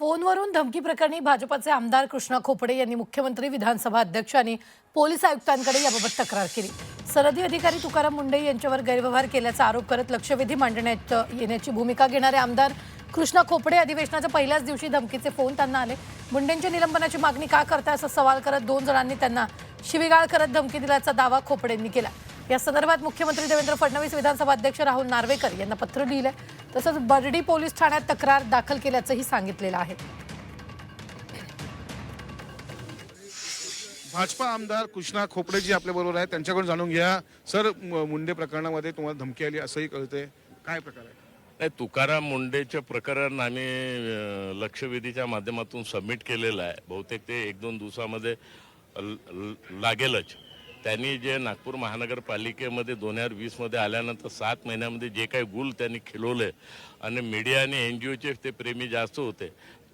फोनवरून धमकी प्रकरणी भाजपचे आमदार कृष्णा खोपडे यांनी मुख्यमंत्री, विधानसभा अध्यक्ष आणि पोलीस आयुक्तांकडे याबाबत तक्रार केली। सरहदी अधिकारी तुकाराम मुंडे यांच्यावर गैरव्यवहार केल्याचा आरोप करत लक्षवेधी मांडण्यात येण्याची भूमिका घेणारे आमदार कृष्णा खोपडे अधिवेशनाच्या पहिल्याच दिवशी धमकीचे फोन त्यांना आले। मुंडेंच्या निलंबनाची मागणी का करता असा सवाल करत 2 जणांनी त्यांना शिवीगाळ करत धमकी दिल्याचा दावा खोपडेंनी केला। या संदर्भात मुख्यमंत्री देवेंद्र फडणवीस, विधानसभा अध्यक्ष राहुल नार्वेकर यांना पत्र लिहिले, तसंच बर्डी पोलीस ठाण्यात तक्रार दाखल केल्याचंही सांगितलेलं आहे। भाजपा आमदार कृष्णा खोपडे जी आपल्या बरोबर आहेत त्यांच्याकडून जाणून घ्या। सर, मुंडे प्रकरणामध्ये तुम्हाला धमकी आली असंही कळतंय, काय प्रकार आहे? नाही, तुकाराम मुंडेचे प्रकरण आम्ही लक्षवेधीच्या माध्यमातून सबमिट केलेलं आहे। बहुतेक ते 1-2 दिवसामध्ये लागेलच। त्यांनी जे नागपूर महानगरपालिकेमध्ये 2020 मध्ये आल्यानंतर 7 महिन्यामध्ये जे काही गुल त्यांनी खिलवले आणि मीडिया आणि NGOचे ते प्रेमी जास्त होते।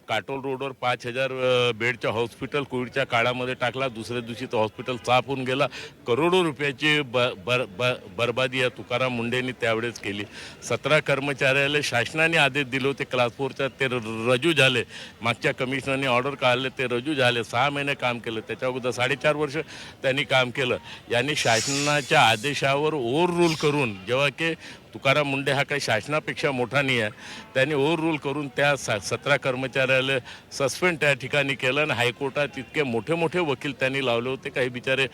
काटोल रोडवर 5000 बेडच्या हॉस्पिटल कोविडच्या काळामध्ये टाकला, दुसऱ्या दिवशी तो हॉस्पिटल साफ होऊन गेला। करोडो रुपयाची बर्बादी या तुकाराम मुंडेंनी त्यावेळेस केली। 17 कर्मचाऱ्याला शासनाने आदेश दिले होते क्लास 4च्या, ते रजू झाले। मागच्या कमिशनरने ऑर्डर काढले, ते रजू झाले। 6 महिने काम केलं, त्याच्या अगोदर 4.5 वर्ष त्यांनी काम केलं। यांनी शासनाच्या आदेशावर ओव्हर रूल करून, जेव्हा की तुकाराम मुंडे हा काही शासनापेक्षा मोठा नाही आहे, त्यांनी ओव्हर रूल करून त्या 17 कर्मचाऱ्याला सस्पेंड त्या ठिकाणी केलं आणि हायकोर्टात इतके मोठे मोठे वकील त्यांनी लावले होते, काही बिचारे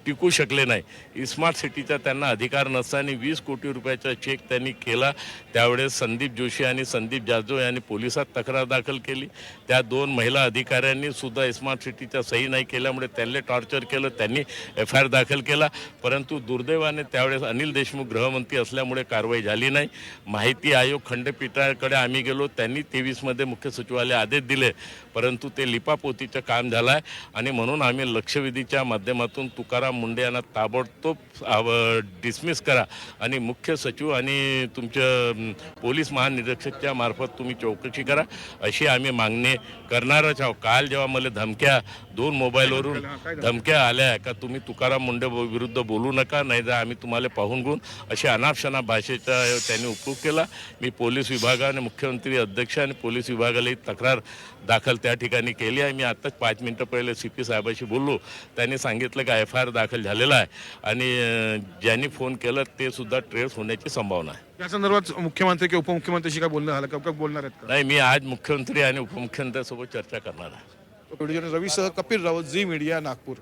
टिकू शकले नाही। स्मार्ट सिटीचा त्यांना अधिकार नसताना 20 कोटी रुपयाचा चेक त्यांनी केला। त्यावेळेस संदीप जोशी आणि संदीप जाधव यांनी पोलिसात तक्रार दाखल केली। त्या 2 महिला अधिकाऱ्यांनी सुद्धा स्मार्ट सिटीचा सही नाही केल्यामुळे त्यांना टॉर्चर केलं, त्यांनी FIR दाखल केला। परंतु दुर्दैवाने त्यावेळेस अनिल देशमुख गृहमंत्री असल्यामुळे कारवाई झाली नाही। माहिती आयोग खंडपीठाकडे आम्ही गेलो, त्यांनी 23 मध्ये मुख्य सचिवालय आदेश दिले, परंतु ते लिपापोतीचं काम झालं आहे आणि म्हणून आम्ही लक्षवेधीच्या माध्यमातून तुकाराम मुंडे यांना ताबडतोब डिसमिस करा आणि मुख्य सचिव आणि तुमच्या पोलीस महानिरीक्षकच्या मार्फत तुम्ही चौकशी करा, अशी आम्ही मागणी करणारच आहोत। काल जेव्हा मला धमक्या 2 मोबाईलवरून धमक्या आल्या का तुम्ही तुकाराम मुंडे विरुद्ध बोलू नका, नाही तर आम्ही तुम्हाला पाहून घेऊन, अशी अनापशना भाषेचा त्यांनी उपयोग केला। मी पोलीस विभागाने, मुख्यमंत्री अध्यक्ष आणि पोलीस विभागालाही तक्रार दाखल त्या ठिकाणी केली आहे। मी आत्ताच 5 मिनिटं पहिले CP साहेबाशी बोललो, त्यांनी सांगितलं की FIR दाखल झालेला आहे आणि ज्यांनी फोन केला ते सुद्धा ट्रेस होण्याची संभावना आहे। या संदर्भात मुख्यमंत्री किंवा उपमुख्यमंत्रीशी काय बोलणं झालं का, बोलणार आहेत का? नाही, मी आज मुख्यमंत्री आणि उपमुख्यमंत्र्यांसोबत चर्चा करणार आहे। रवी सह कपिल रावत, झी मीडिया, नागपूर।